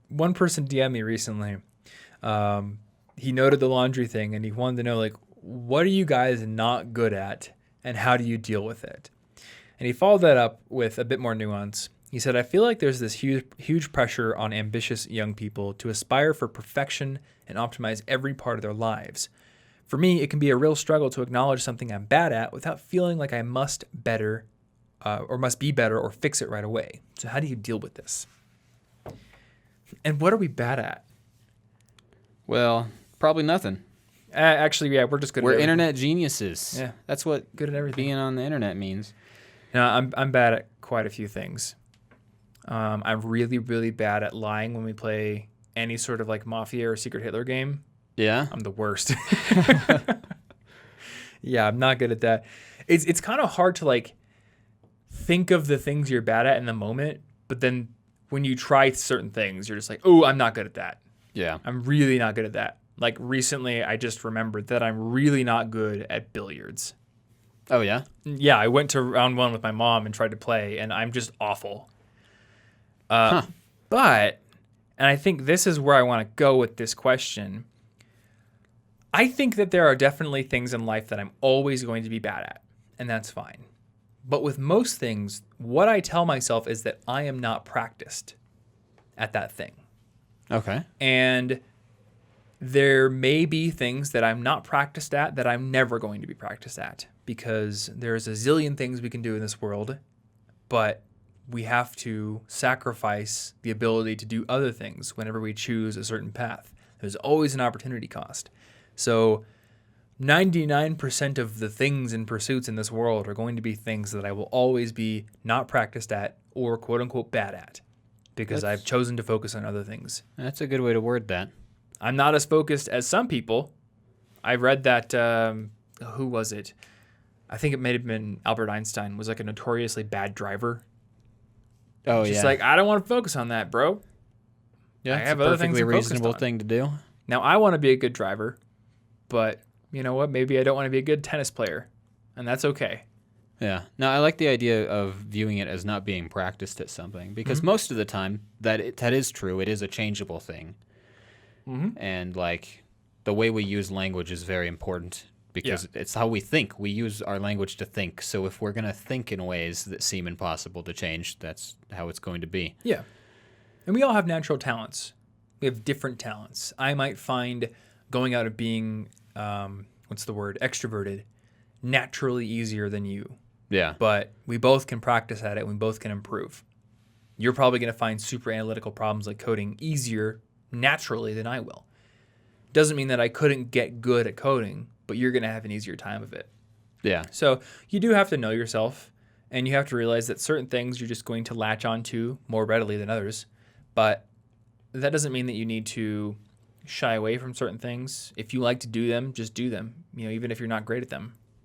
one person DM'd me recently. He noted the laundry thing and he wanted to know, like, what are you guys not good at and how do you deal with it? And he followed that up with a bit more nuance. He said, I feel like there's this huge pressure on ambitious young people to aspire for perfection and optimize every part of their lives. For me, it can be a real struggle to acknowledge something I'm bad at without feeling like I must be better or fix it right away. So how do you deal with this? And what are we bad at? Well, probably nothing. Actually, yeah, we're just good We're at everything. internet geniuses. Yeah. That's what Good at everything. being on the internet means. No, I'm bad at quite a few things. I'm really, really bad at lying when we play any sort of like Mafia or Secret Hitler game. Yeah? I'm the worst. Yeah, I'm not good at that. It's kind of hard to like think of the things you're bad at in the moment, but then when you try certain things, you're just like, oh, I'm not good at that. Yeah. I'm really not good at that. Like recently, I just remembered that I'm really not good at billiards. Oh, yeah? Yeah, I went to round one with my mom and tried to play, and I'm just awful. But, and I think this is where I want to go with this question. I think that there are definitely things in life that I'm always going to be bad at, and that's fine. But with most things, what I tell myself is that I am not practiced at that thing. Okay. And there may be things that I'm not practiced at that I'm never going to be practiced at because there's a zillion things we can do in this world, but we have to sacrifice the ability to do other things whenever we choose a certain path. There's always an opportunity cost. So 99% of the things and pursuits in this world are going to be things that I will always be not practiced at or quote unquote bad at because I've chosen to focus on other things. That's a good way to word that. I'm not as focused as some people. I read that, who was it? I think it may have been Albert Einstein was like a notoriously bad driver. Oh, Just yeah. like, I don't want to focus on that, bro. yeah, I it's have a other things perfectly I'm focused reasonable on. thing to do. Now, I want to be a good driver, but you know what? Maybe I don't want to be a good tennis player, and that's okay. Yeah. No, I like the idea of viewing it as not being practiced at something because most of the time that is true. It is a changeable thing. And like the way we use language is very important because it's how we think. We use our language to think. So if we're going to think in ways that seem impossible to change, that's how it's going to be. Yeah. And we all have natural talents. We have different talents. I might find going out and being, extroverted, naturally easier than you. Yeah. But we both can practice at it. We both can improve. You're probably going to find super analytical problems like coding easier naturally than I will. Doesn't mean that I couldn't get good at coding, but you're going to have an easier time of it. Yeah. So you do have to know yourself, and you have to realize that certain things you're just going to latch onto more readily than others. But that doesn't mean that you need to shy away from certain things. If you like to do them, just do them, even if you're not great at them.